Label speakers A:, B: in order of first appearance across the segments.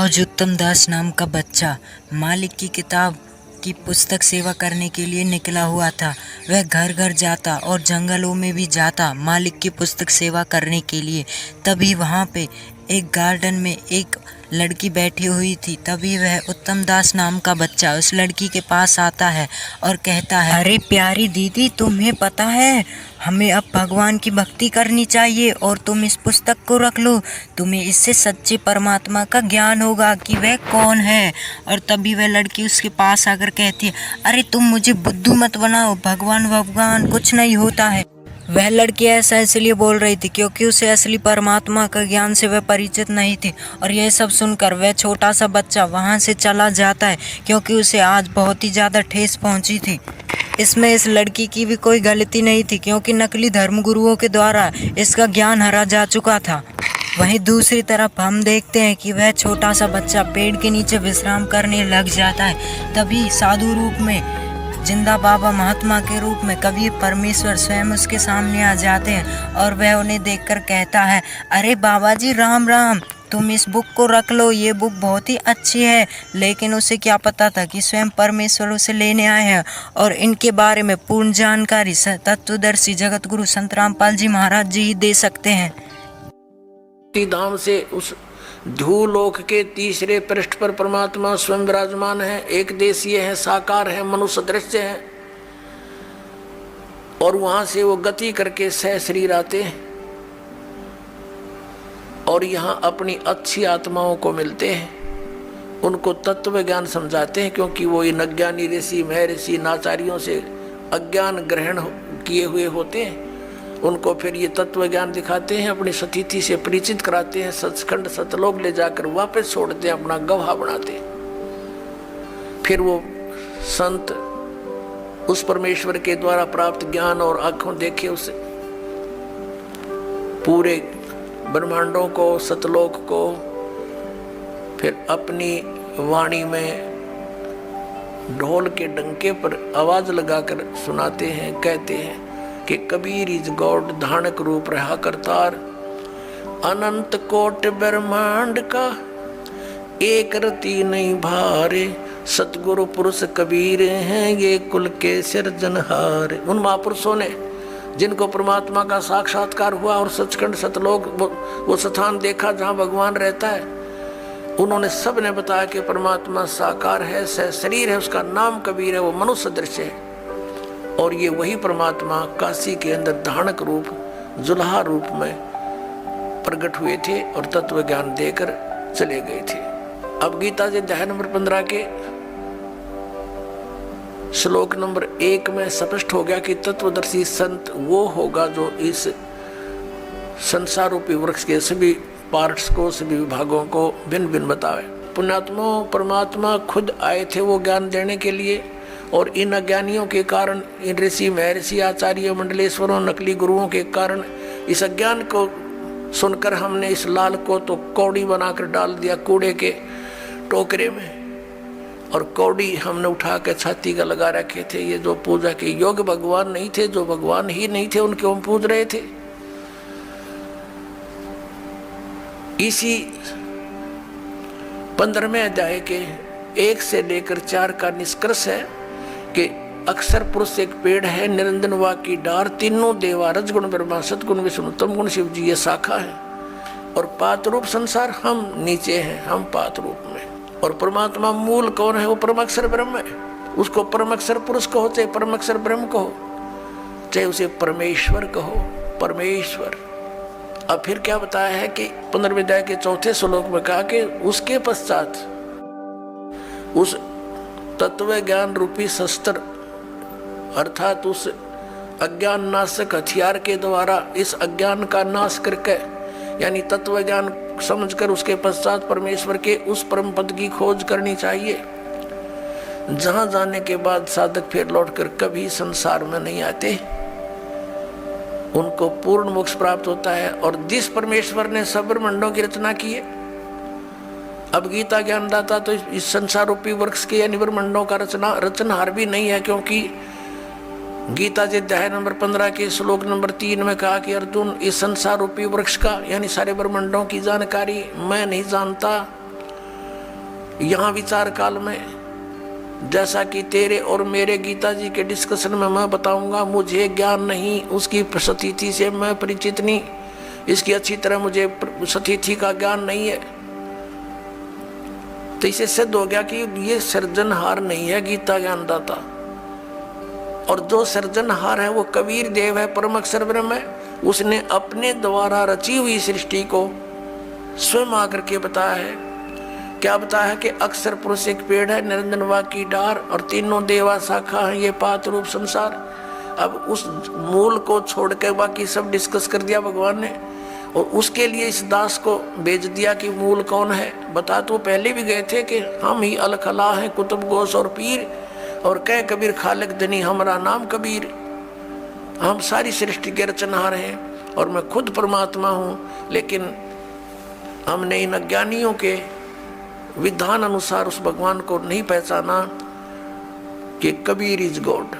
A: आज उत्तम दास नाम का बच्चा मालिक की किताब की पुस्तक सेवा करने के लिए निकला हुआ था। वह घर घर जाता और जंगलों में भी जाता मालिक की पुस्तक सेवा करने के लिए। तभी वहाँ पे एक गार्डन में एक लड़की बैठी हुई थी। तभी वह उत्तम दास नाम का बच्चा उस लड़की के पास आता है और कहता है, अरे प्यारी दीदी, तुम्हें पता है हमें अब भगवान की भक्ति करनी चाहिए और तुम इस पुस्तक को रख लो। तुम्हें इससे सच्चे परमात्मा का ज्ञान होगा कि वह कौन है। और तभी वह लड़की उसके पास आकर कहती है, अरे तुम मुझे बुद्धू मत बनाओ, भगवान भगवान कुछ नहीं होता है। वह लड़की ऐसा इसलिए बोल रही थी क्योंकि उसे असली परमात्मा का ज्ञान से वह परिचित नहीं थी। और यह सब सुनकर वह छोटा सा बच्चा वहां से चला जाता है क्योंकि उसे आज बहुत ही ज़्यादा ठेस पहुंची थी। इसमें इस लड़की की भी कोई गलती नहीं थी क्योंकि नकली धर्मगुरुओं के द्वारा इसका ज्ञान हरा जा चुका था। वहीं दूसरी तरफ हम देखते हैं कि वह छोटा सा बच्चा पेड़ के नीचे विश्राम करने लग जाता है। तभी साधु रूप में जिंदा बाबा महात्मा के रूप में कबीर परमेश्वर स्वयं उसके सामने आ जाते हैं और वह उन्हें देखकर कहता है, अरे बाबा जी राम राम, तुम इस बुक को रख लो, ये बुक बहुत ही अच्छी है। लेकिन उसे क्या पता था कि स्वयं परमेश्वर उसे लेने आए हैं और इनके बारे में पूर्ण जानकारी तत्वदर्शी जगत गुरु संत रामपाल जी महाराज जी ही दे सकते हैं।
B: धाम से उस ध्रुवलोक के तीसरे पृष्ठ पर परमात्मा स्वयं विराजमान है, एक देशीय है, साकार है, मनुष्य दृश्य है। और वहां से वो गति करके सह शरीर आते हैं और यहाँ अपनी अच्छी आत्माओं को मिलते हैं, उनको तत्व ज्ञान समझाते हैं। क्योंकि वो इन अज्ञानी ऋषि महर्षि नाचार्यों से अज्ञान ग्रहण किए हुए होते हैं, उनको फिर ये तत्व ज्ञान दिखाते हैं, अपनी सतिथि से परिचित कराते हैं, सचखंड सतलोक ले जाकर वापस छोड़ते हैं, अपना गवाह बनाते हैं। फिर वो संत उस परमेश्वर के द्वारा प्राप्त ज्ञान और आंखों देखे उसे पूरे ब्रह्मांडों को, सतलोक को, फिर अपनी वाणी में ढोल के डंके पर आवाज लगाकर सुनाते हैं, कहते हैं कि कबीर इज गॉड, धानक रूप रहा करतार, अनंत कोट ब्रह्मांड का एक रति नहीं भारे, सतगुरु पुरुष कबीर हैं ये कुल के सिरजनहार। उन महापुरुषों ने जिनको परमात्मा का साक्षात्कार हुआ और सचखंड सतलोक वो स्थान देखा जहाँ भगवान रहता है, उन्होंने सब ने बताया कि परमात्मा साकार है, सह शरीर है, उसका नाम कबीर है, वो मनुष्य दृश्य है। और ये वही परमात्मा काशी के अंदर धानक रूप, जुल्हा रूप में प्रकट हुए थे और तत्व ज्ञान देकर चले गए थे। अब गीता जी अध्याय नंबर 15 के श्लोक नंबर 1 में स्पष्ट हो गया कि तत्वदर्शी संत वो होगा जो इस संसार रूपी वृक्ष के सभी पार्ट्स को, सभी विभागों को भिन्न भिन्न बतावे। पुण्यात्मा परमात्मा खुद आए थे वो ज्ञान देने के लिए, और इन अज्ञानियों के कारण, इन ऋषि महर्षि आचार्य मंडलेश्वरों नकली गुरुओं के कारण इस अज्ञान को सुनकर हमने इस लाल को तो कौड़ी बनाकर डाल दिया कूड़े के टोकरे में, और कौड़ी हमने उठा के छाती का लगा रखे थे। ये जो पूजा के योग्य भगवान नहीं थे, जो भगवान ही नहीं थे, उनके हम पूज रहे थे। इसी 15वें अध्याय के 1 से लेकर 4 का निष्कर्ष है कि अक्षर पुरुष एक पेड़ है, निरंजन वा की डार, तीनों देवा रजगुण ब्रह्मा सतगुण विष्णु तम गुण शिव जी ये शाखा है। और पात रूप संसार हम नीचे हैं, हम पात रूप में। और परमात्मा मूल कौन है? वो परमाक्षर ब्रह्म है। उसको परमाक्षर पुरुष कहो, चाहे परमाक्षर ब्रह्म कहो, चाहे उसे परमेश्वर कहो, परमेश्वर। अब फिर क्या बताया है कि 15वें अध्याय के 4 श्लोक में कहा कि उसके पश्चात उस तत्व ज्ञान रूपी शस्त्र अर्थात उस अज्ञान नाशक हथियार के द्वारा इस अज्ञान का नाश करके, यानी तत्व ज्ञान समझकर उसके पश्चात परमेश्वर के उस परम पद की खोज करनी चाहिए, जहां जाने के बाद साधक फिर लौटकर कभी संसार में नहीं आते, उनको पूर्ण मोक्ष प्राप्त होता है। और जिस परमेश्वर ने सब ब्रह्मांडों की रचना की है, अब गीता ज्ञानदाता तो इस संसार रूपी वृक्ष के यानी ब्रह्मांडों का रचनहार भी नहीं है, क्योंकि गीता जी अध्याय नंबर 15 के श्लोक नंबर 3 में कहा कि अर्जुन, इस संसार रूपी वृक्ष का यानी सारे ब्रह्मांडों की जानकारी मैं नहीं जानता, यहाँ विचार काल में, जैसा कि तेरे और मेरे गीता जी के डिस्कशन में मैं बताऊंगा, मुझे ज्ञान नहीं, उसकी स्थिति से मैं परिचित नहीं, इसकी अच्छी तरह मुझे स्थिति का ज्ञान नहीं है। तो इसे सिद्ध हो गया कि ये सृजनहार नहीं है गीता ज्ञानदाता, और जो सृजनहार है वो कबीर देव है, परम अक्षर ब्रह्म है। उसने अपने द्वारा रची हुई सृष्टि को स्वयं आकर के बताया है। क्या बताया है कि अक्षर पुरुष एक पेड़ है, निरंजन वाक की डार, और तीनों देवा शाखा है, ये पात रूप संसार। अब उस मूल को छोड़ के बाकी सब डिस्कस कर दिया भगवान ने, और उसके लिए इस दास को भेज दिया कि मूल कौन है। बता तो पहले भी गए थे कि हम ही अलखला हैं, कुतुब गोस और पीर, और कह कबीर खालिक धनी हमारा नाम कबीर। हम सारी सृष्टि के रचनहार हैं और मैं खुद परमात्मा हूँ, लेकिन हमने इन अज्ञानियों के विधान अनुसार उस भगवान को नहीं पहचाना कि कबीर इज गॉड,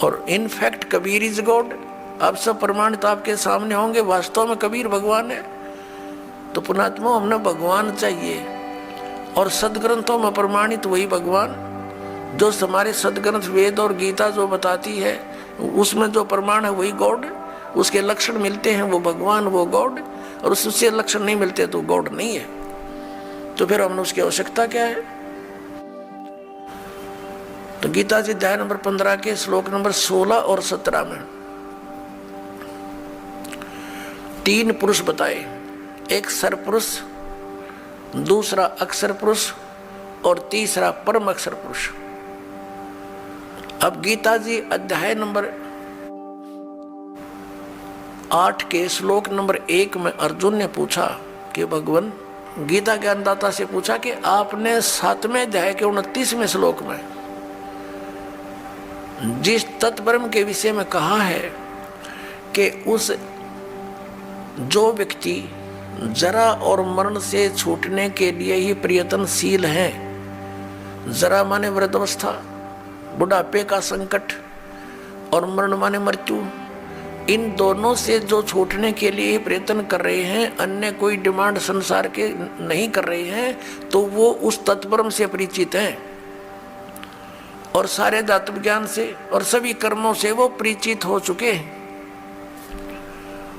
B: और इनफैक्ट कबीर इज गॉड। अब सब प्रमाणित आपके सामने होंगे, वास्तव में कबीर भगवान है। तो पुणात्मा हमने भगवान चाहिए, और सदग्रंथों में प्रमाणित वही भगवान जो हमारे सदग्रंथ वेद और गीता जो बताती है, उसमें जो प्रमाण है वही गॉड। उसके लक्षण मिलते हैं वो भगवान, वो गॉड, और उससे लक्षण नहीं मिलते तो गॉड नहीं है। तो फिर हमने उसकी आवश्यकता क्या है? तो गीता जी अध्याय नंबर 15 के श्लोक नंबर 16 और 17 में 3 पुरुष बताए, एक सरपुरुष, दूसरा अक्षर पुरुष, और तीसरा परम अक्षर पुरुष। अब गीता जी अध्याय नंबर 8 के श्लोक नंबर 1 में अर्जुन ने पूछा कि भगवान, गीता ज्ञानदाता से पूछा कि आपने 7वें अध्याय के 29वें श्लोक में जिस तत्ब्रह्म के विषय में कहा है कि उस जो व्यक्ति जरा और मरण से छूटने के लिए ही प्रयत्नशील है, जरा माने वृद्धावस्था, बुढ़ापे का संकट, और मरण माने मृत्यु, इन दोनों से जो छूटने के लिए ही प्रयत्न कर रहे हैं, अन्य कोई डिमांड संसार के नहीं कर रहे हैं, तो वो उस तत्ब्रह्म से परिचित हैं, और सारे दातव्य ज्ञान से और सभी कर्मों से वो परिचित हो चुके हैं।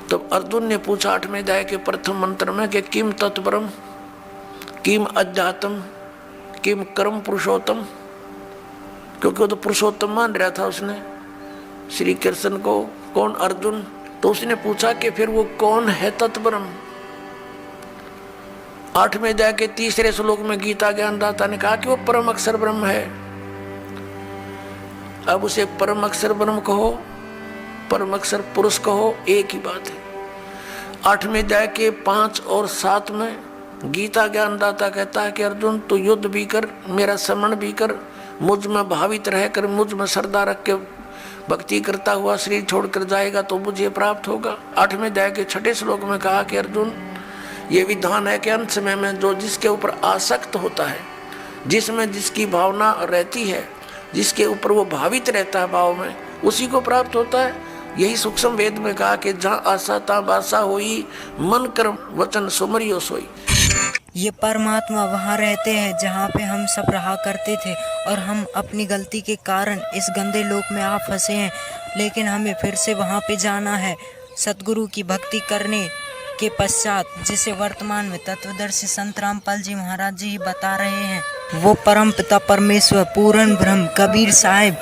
B: तो अर्जुन ने पूछा 8वें अध्याय के प्रथम मंत्र में कि किम तत्ब्रह्म, किम अध्यात्म, किम कर्म पुरुषोत्तम, क्योंकि वो तो पुरुषोत्तम मान रहा था उसने श्री कृष्ण को। कौन? अर्जुन। तो उसने पूछा कि फिर वो कौन है तत्ब्रह्म? 8वें अध्याय के 3 श्लोक में गीता ज्ञानदाता ने कहा कि वो परम अक्षर ब्रह्म है। अब उसे परम अक्षर ब्रह्म कहो, परम अक्षर पुरुष कहो, एक ही बात है। 8वें अध्याय के 5 और 7 में गीता ज्ञानदाता कहता है कि अर्जुन तू युद्ध भी कर, मेरा स्मरण भी कर, मुझ में भावित रहकर मुझ में श्रद्धा रख के भक्ति करता हुआ शरीर छोड़कर जाएगा तो मुझे प्राप्त होगा। 8वें अध्याय के 6 श्लोक में कहा कि अर्जुन, ये विधान है कि अंत समय में जो जिसके ऊपर आसक्त होता है, जिसमें जिसकी भावना रहती है, जिसके ऊपर वो भावित रहता है भाव में, उसी को प्राप्त होता है। यही सूक्ष्म वेद में कहा कि जहाँ आशा ता बासा होई, मन कर्म वचन सुमरियो सोई।
A: ये परमात्मा वहाँ रहते हैं जहाँ पे हम सब रहा करते थे, और हम अपनी गलती के कारण इस गंदे लोक में आ फंसे हैं, लेकिन हमें फिर से वहाँ पे जाना है सतगुरु की भक्ति करने के पश्चात, जिसे वर्तमान में तत्वदर्शी संत रामपाल जी महाराज जी ही बता रहे हैं। वो परम पिता परमेश्वर पूर्ण ब्रह्म कबीर साहिब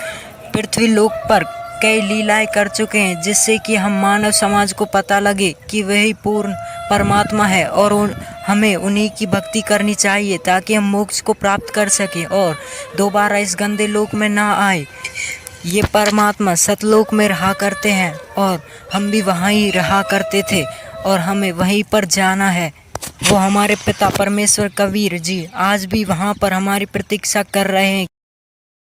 A: पृथ्वी लोक पर कई लीलाएं कर चुके हैं, जिससे कि हम मानव समाज को पता लगे कि वही पूर्ण परमात्मा है, और हमें उन्हीं की भक्ति करनी चाहिए ताकि हम मोक्ष को प्राप्त कर सकें और दोबारा इस गंदे लोक में ना आए। ये परमात्मा सतलोक में रहा करते हैं और हम भी वहाँ ही रहा करते थे, और हमें वहीं पर जाना है। वो हमारे पिता परमेश्वर कबीर जी आज भी वहाँ पर हमारी प्रतीक्षा कर रहे हैं।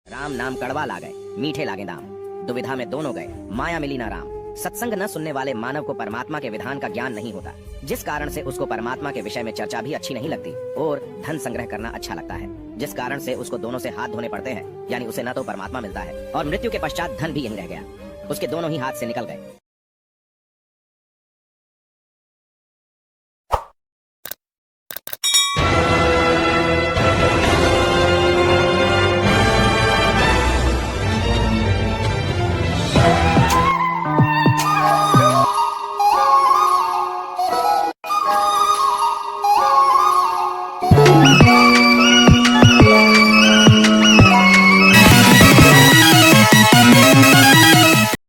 C: राम नाम कड़वा लागे, मीठे लागे दाम, दुविधा में दोनों गए, माया मिली ना राम। सत्संग न सुनने वाले मानव को परमात्मा के विधान का ज्ञान नहीं होता, जिस कारण से उसको परमात्मा के विषय में चर्चा भी अच्छी नहीं लगती, और धन संग्रह करना अच्छा लगता है, जिस कारण से उसको दोनों से हाथ धोने पड़ते हैं। यानी उसे न तो परमात्मा मिलता है और मृत्यु के पश्चात धन भी यहीं रह गया, उसके दोनों ही हाथ से निकल गए।